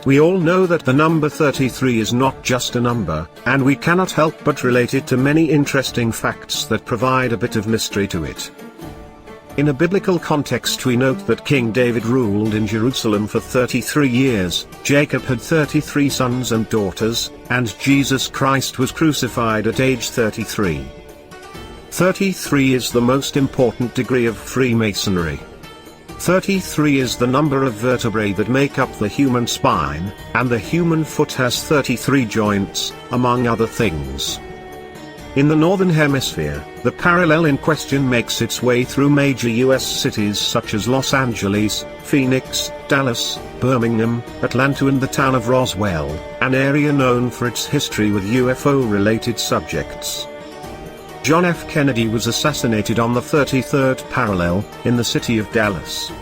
We all know that the number 33 is not just a number, and we cannot help but relate it to many interesting facts that provide a bit of mystery to it. In a biblical context, we note that King David ruled in Jerusalem for 33 years, Jacob had 33 sons and daughters, and Jesus Christ was crucified at age 33. 33 is the most important degree of Freemasonry. 33 is the number of vertebrae that make up the human spine, and the human foot has 33 joints, among other things. In the Northern Hemisphere, the parallel in question makes its way through major U.S. cities such as Los Angeles, Phoenix, Dallas, Birmingham, Atlanta and the town of Roswell, an area known for its history with UFO-related subjects. John F. Kennedy was assassinated on the 33rd parallel, in the city of Dallas.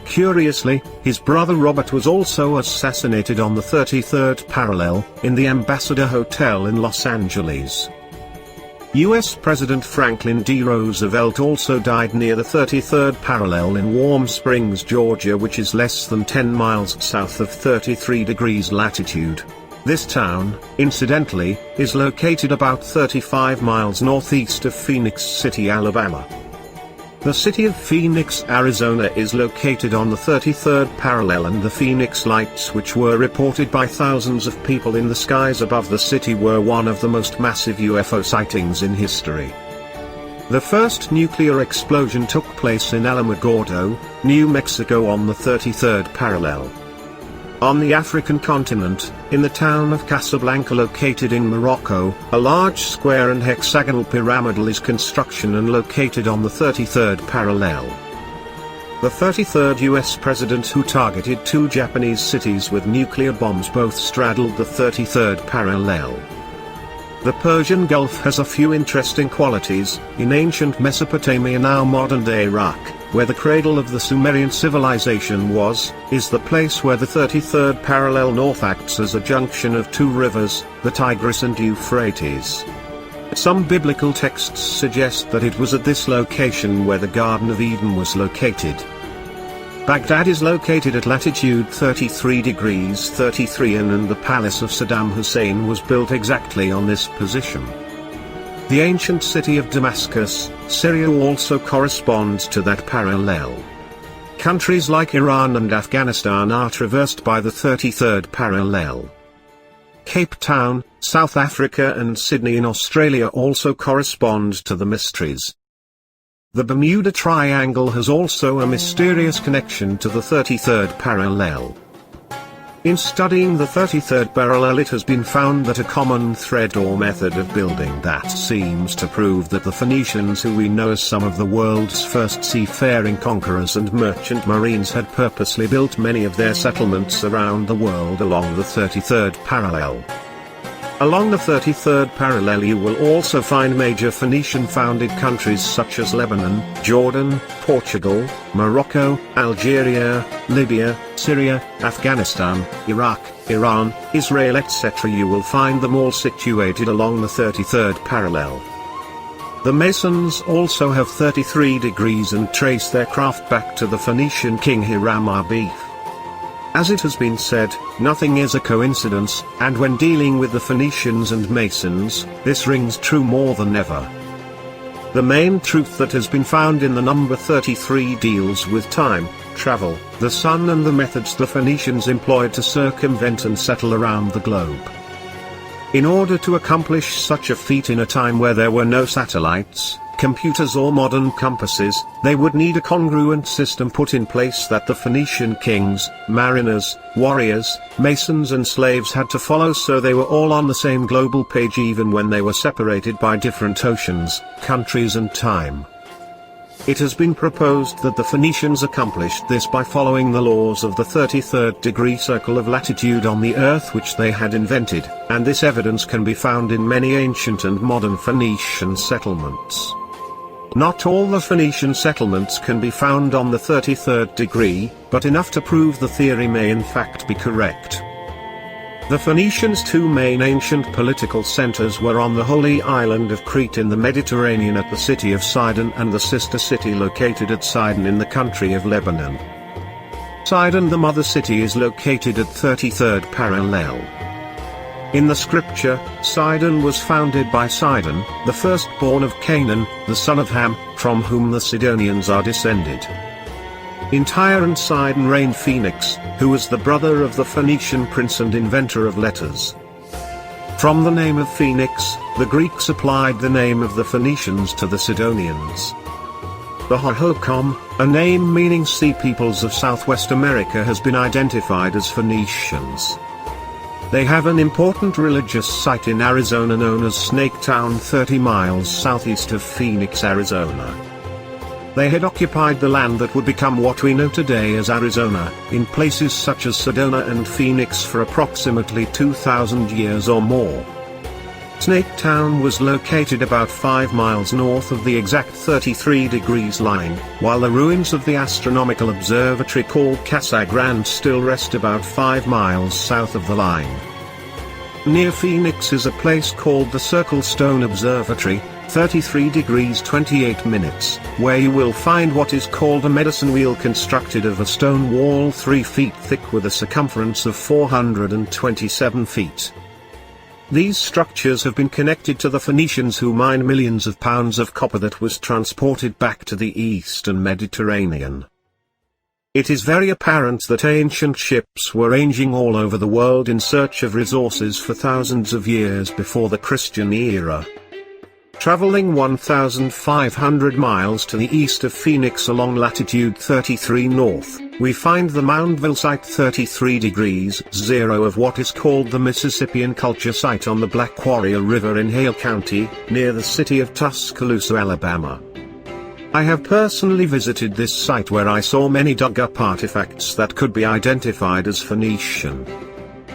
Curiously, his brother Robert was also assassinated on the 33rd parallel, in the Ambassador Hotel in Los Angeles. U.S. President Franklin D. Roosevelt also died near the 33rd parallel in Warm Springs, Georgia, which is less than 10 miles south of 33 degrees latitude. This town, incidentally, is located about 35 miles northeast of Phoenix City, Alabama. The city of Phoenix, Arizona is located on the 33rd parallel, and the Phoenix lights, which were reported by thousands of people in the skies above the city, were one of the most massive UFO sightings in history. The first nuclear explosion took place in Alamogordo, New Mexico on the 33rd parallel. On the African continent, in the town of Casablanca located in Morocco, a large square and hexagonal pyramidal is construction and located on the 33rd parallel. The 33rd U.S. president who targeted two Japanese cities with nuclear bombs both straddled the 33rd parallel. The Persian Gulf has a few interesting qualities. In ancient Mesopotamia, now modern-day Iraq, where the cradle of the Sumerian civilization was, is the place where the 33rd parallel north acts as a junction of two rivers, the Tigris and Euphrates. Some biblical texts suggest that it was at this location where the Garden of Eden was located. Baghdad is located at latitude 33 degrees 33 and the palace of Saddam Hussein was built exactly on this position. The ancient city of Damascus, Syria, also corresponds to that parallel. Countries like Iran and Afghanistan are traversed by the 33rd parallel. Cape Town, South Africa and Sydney in Australia also correspond to the mysteries. The Bermuda Triangle has also a mysterious connection to the 33rd parallel. In studying the 33rd parallel, it has been found that a common thread or method of building that seems to prove that the Phoenicians, who we know as some of the world's first seafaring conquerors and merchant marines, had purposely built many of their settlements around the world along the 33rd parallel. Along the 33rd parallel you will also find major Phoenician-founded countries such as Lebanon, Jordan, Portugal, Morocco, Algeria, Libya, Syria, Afghanistan, Iraq, Iran, Israel etc. You will find them all situated along the 33rd parallel. The Masons also have 33 degrees and trace their craft back to the Phoenician king Hiram-Abip. As it has been said, nothing is a coincidence, and when dealing with the Phoenicians and Masons, this rings true more than ever. The main truth that has been found in the number 33 deals with time, travel, the sun and the methods the Phoenicians employed to circumvent and settle around the globe. In order to accomplish such a feat in a time where there were no satellites, computers or modern compasses, they would need a congruent system put in place that the Phoenician kings, mariners, warriors, masons and slaves had to follow, so they were all on the same global page even when they were separated by different oceans, countries and time. It has been proposed that the Phoenicians accomplished this by following the laws of the 33rd degree circle of latitude on the Earth, which they had invented, and this evidence can be found in many ancient and modern Phoenician settlements. Not all the Phoenician settlements can be found on the 33rd degree, but enough to prove the theory may in fact be correct. The Phoenicians' two main ancient political centers were on the holy island of Crete in the Mediterranean at the city of Sidon and the sister city located at Sidon in the country of Lebanon. Sidon, the mother city, is located at 33rd parallel. In the scripture, Sidon was founded by Sidon, the firstborn of Canaan, the son of Ham, from whom the Sidonians are descended. In Tyre and Sidon reigned Phoenix, who was the brother of the Phoenician prince and inventor of letters. From the name of Phoenix, the Greeks applied the name of the Phoenicians to the Sidonians. The Hohokam, a name meaning Sea Peoples of Southwest America, has been identified as Phoenicians. They have an important religious site in Arizona known as Snake Town, 30 miles southeast of Phoenix, Arizona. They had occupied the land that would become what we know today as Arizona, in places such as Sedona and Phoenix for approximately 2,000 years or more. Snake Town was located about 5 miles north of the exact 33 degrees line, while the ruins of the astronomical observatory called Casa Grande still rest about 5 miles south of the line. Near Phoenix is a place called the Circle Stone Observatory, 33 degrees 28 minutes, where you will find what is called a medicine wheel constructed of a stone wall 3 feet thick with a circumference of 427 feet. These structures have been connected to the Phoenicians, who mined millions of pounds of copper that was transported back to the eastern Mediterranean. It is very apparent that ancient ships were ranging all over the world in search of resources for thousands of years before the Christian era. Traveling 1,500 miles to the east of Phoenix along latitude 33 north, we find the Moundville site, 33 degrees 0 of what is called the Mississippian Culture Site on the Black Warrior River in Hale County, near the city of Tuscaloosa, Alabama. I have personally visited this site, where I saw many dug-up artifacts that could be identified as Phoenician.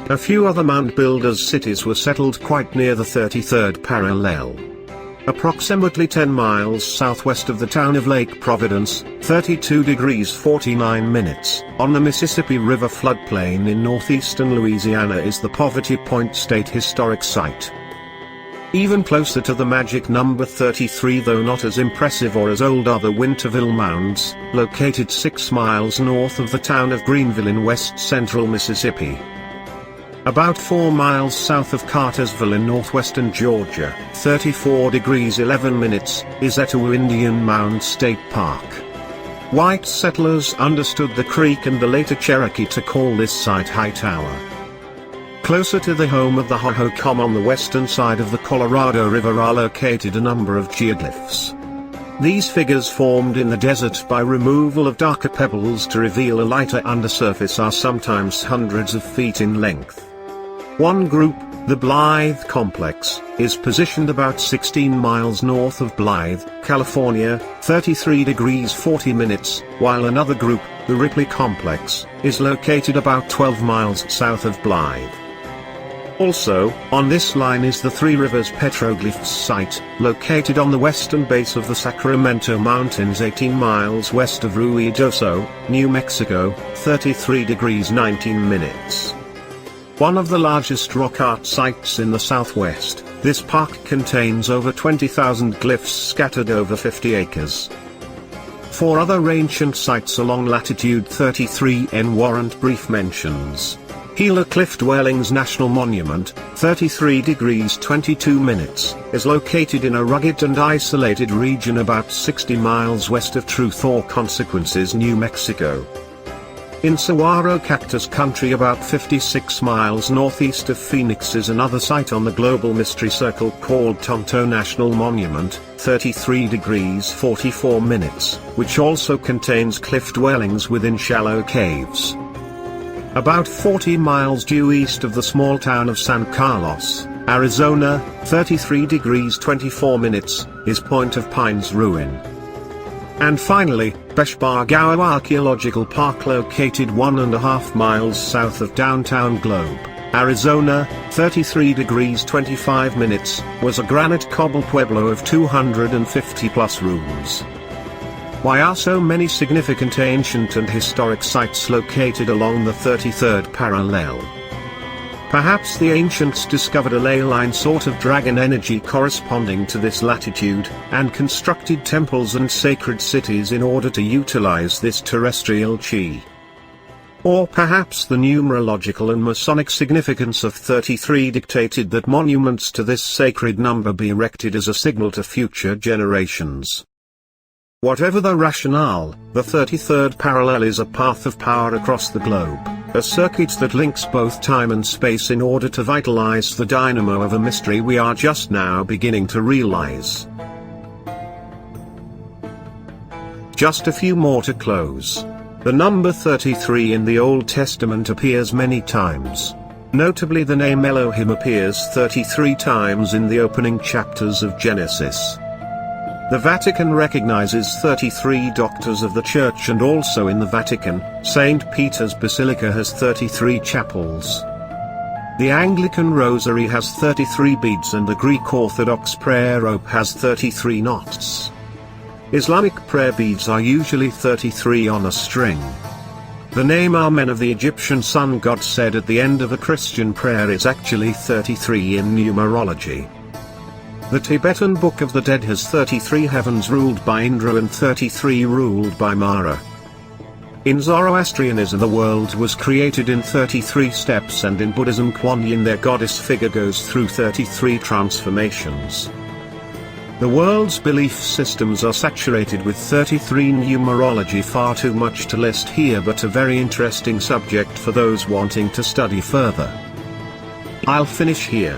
A few other mound builders' cities were settled quite near the 33rd parallel. Approximately 10 miles southwest of the town of Lake Providence, 32 degrees 49 minutes, on the Mississippi River floodplain in northeastern Louisiana, is the Poverty Point State Historic Site. Even closer to the magic number 33, though not as impressive or as old, are the Winterville Mounds, located 6 miles north of the town of Greenville in west-central Mississippi. About 4 miles south of Cartersville in northwestern Georgia, 34 degrees 11 minutes, is Etowah Indian Mound State Park. White settlers understood the Creek and the later Cherokee to call this site Hightower. Closer to the home of the Hohokam on the western side of the Colorado River are located a number of geoglyphs. These figures, formed in the desert by removal of darker pebbles to reveal a lighter undersurface, are sometimes hundreds of feet in length. One group, the Blythe Complex, is positioned about 16 miles north of Blythe, California, 33 degrees 40 minutes, while another group, the Ripley Complex, is located about 12 miles south of Blythe. Also, on this line is the Three Rivers Petroglyphs site, located on the western base of the Sacramento Mountains 18 miles west of Ruidoso, New Mexico, 33 degrees 19 minutes. One of the largest rock art sites in the southwest, this park contains over 20,000 glyphs scattered over 50 acres. 4 other ancient sites along latitude 33N warrant brief mentions. Gila Cliff Dwellings National Monument, 33 degrees 22 minutes, is located in a rugged and isolated region about 60 miles west of Truth or Consequences, New Mexico. In Saguaro Cactus Country about 56 miles northeast of Phoenix is another site on the Global Mystery Circle called Tonto National Monument, 33 degrees 44 minutes, which also contains cliff dwellings within shallow caves. About 40 miles due east of the small town of San Carlos, Arizona, 33 degrees 24 minutes, is Point of Pines Ruin. And finally, Beshbargawa Archaeological Park, located 1.5 miles south of downtown Globe, Arizona, 33 degrees 25 minutes, was a granite cobble pueblo of 250 plus rooms. Why are so many significant ancient and historic sites located along the 33rd parallel? Perhaps the ancients discovered a ley line sort of dragon energy corresponding to this latitude, and constructed temples and sacred cities in order to utilize this terrestrial chi. Or perhaps the numerological and Masonic significance of 33 dictated that monuments to this sacred number be erected as a signal to future generations. Whatever the rationale, the 33rd parallel is a path of power across the globe, a circuit that links both time and space in order to vitalize the dynamo of a mystery we are just now beginning to realize. Just a few more to close. The number 33 in the Old Testament appears many times. Notably, the name Elohim appears 33 times in the opening chapters of Genesis. The Vatican recognizes 33 doctors of the Church, and also in the Vatican, St. Peter's Basilica has 33 chapels. The Anglican Rosary has 33 beads, and the Greek Orthodox prayer rope has 33 knots. Islamic prayer beads are usually 33 on a string. The name Amen of the Egyptian sun god said at the end of a Christian prayer is actually 33 in numerology. The Tibetan Book of the Dead has 33 heavens ruled by Indra and 33 ruled by Mara. In Zoroastrianism, the world was created in 33 steps, and in Buddhism, Kuan Yin, their goddess figure, goes through 33 transformations. The world's belief systems are saturated with 33 numerology, far too much to list here, but a very interesting subject for those wanting to study further. I'll finish here.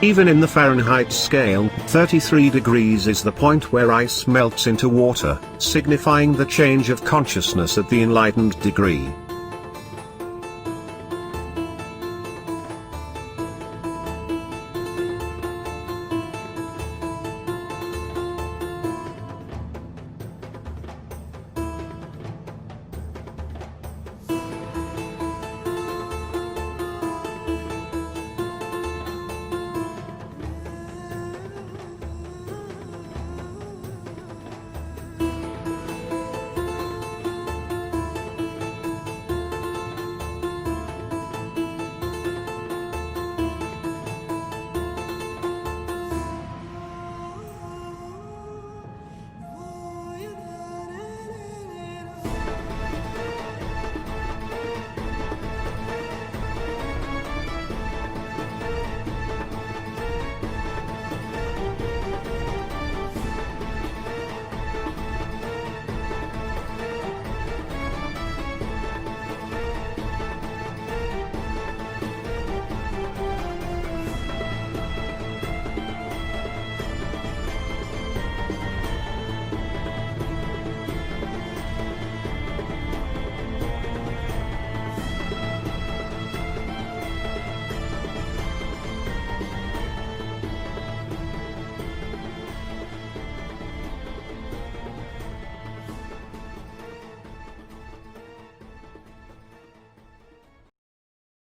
Even in the Fahrenheit scale, 33 degrees is the point where ice melts into water, signifying the change of consciousness at the enlightened degree.